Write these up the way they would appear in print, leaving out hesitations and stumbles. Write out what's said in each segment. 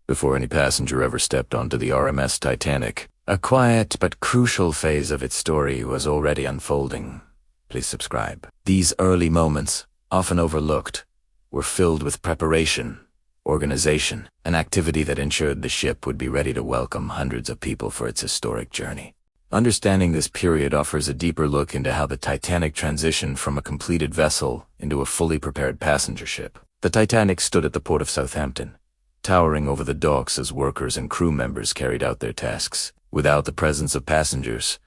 before any passenger ever stepped onto the RMS Titanic. A quiet but crucial phase of its story was already unfolding. Please subscribe. These early moments, often overlooked, were filled with preparation, organization, an activity that ensured the ship would be ready to welcome hundreds of people for its historic journey. Understanding this period offers a deeper look into how the Titanic transitioned from a completed vessel into a fully prepared passenger ship. The Titanic stood at the port of Southampton, towering over the docks as workers and crew members carried out their tasks. Without the presence of passengers,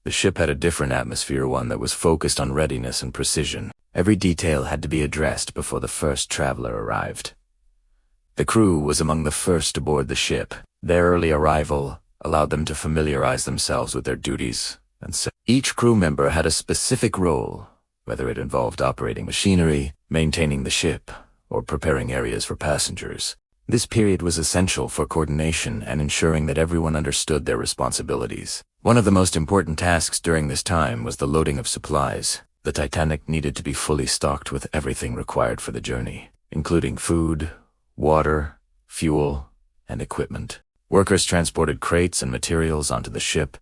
the ship had a different atmosphere, one that was focused on readiness and precision. Every detail had to be addressed before the first traveler arrived. The crew was among the first to board the ship. Their early arrival allowed them to familiarize themselves with their duties, and each crew member had a specific role, whether it involved operating machinery, maintaining the ship, or preparing areas for passengers. This period was essential for coordination and ensuring that everyone understood their responsibilities. One of the most important tasks during this time was the loading of supplies. The Titanic needed to be fully stocked with everything required for the journey, including food, water, fuel, and equipment. Workers transported crates and materials onto the ship,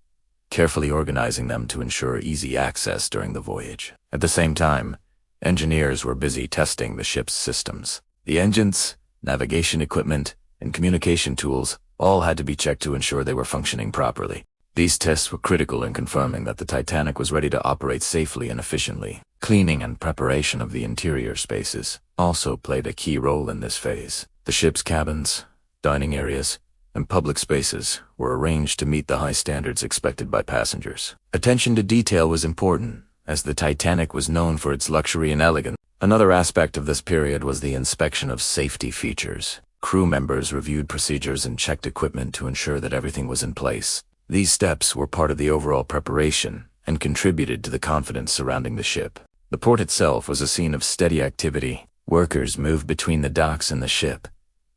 carefully organizing them to ensure easy access during the voyage. At the same time, engineers were busy testing the ship's systems. The engines, navigation equipment, and communication tools all had to be checked to ensure they were functioning properly. These tests were critical in confirming that the Titanic was ready to operate safely and efficiently. Cleaning and preparation of the interior spaces also played a key role in this phase. The ship's cabins, dining areas, and public spaces were arranged to meet the high standards expected by passengers. Attention to detail was important, as the Titanic was known for its luxury and elegance. Another aspect of this period was the inspection of safety features. Crew members reviewed procedures and checked equipment to ensure that everything was in place. These steps were part of the overall preparation and contributed to the confidence surrounding the ship. The port itself was a scene of steady activity. Workers moved between the docks and the ship,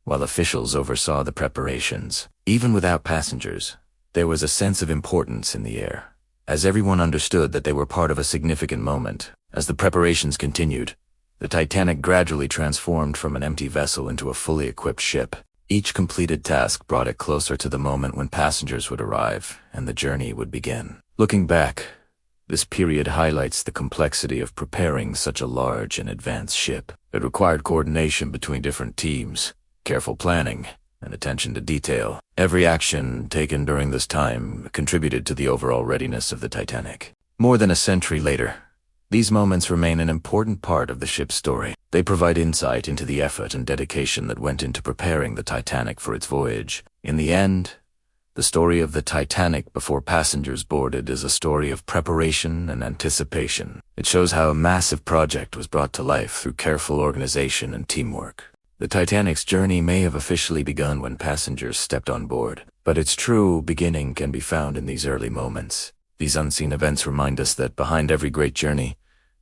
while officials oversaw the preparations. Even without passengers, there was a sense of importance in the air, as everyone understood that they were part of a significant moment. As the preparations continued, the Titanic gradually transformed from an empty vessel into a fully equipped ship. Each completed task brought it closer to the moment when passengers would arrive and the journey would begin. Looking back, this period highlights the complexity of preparing such a large and advanced ship. It required coordination between different teams, careful planning, and attention to detail. Every action taken during this time contributed to the overall readiness of the Titanic. More than a century later, these moments remain an important part of the ship's story. They provide insight into the effort and dedication that went into preparing the Titanic for its voyage. In the end, the story of the Titanic before passengers boarded is a story of preparation and anticipation. It shows how a massive project was brought to life through careful organization and teamwork. The Titanic's journey may have officially begun when passengers stepped on board, but its true beginning can be found in these early moments. These unseen events remind us that behind every great journey,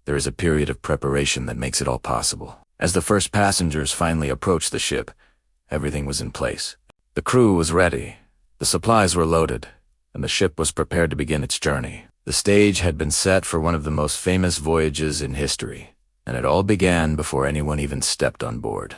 there is a period of preparation that makes it all possible. As the first passengers finally approached the ship, everything was in place. The crew was ready, the supplies were loaded, and the ship was prepared to begin its journey. The stage had been set for one of the most famous voyages in history, and it all began before anyone even stepped on board.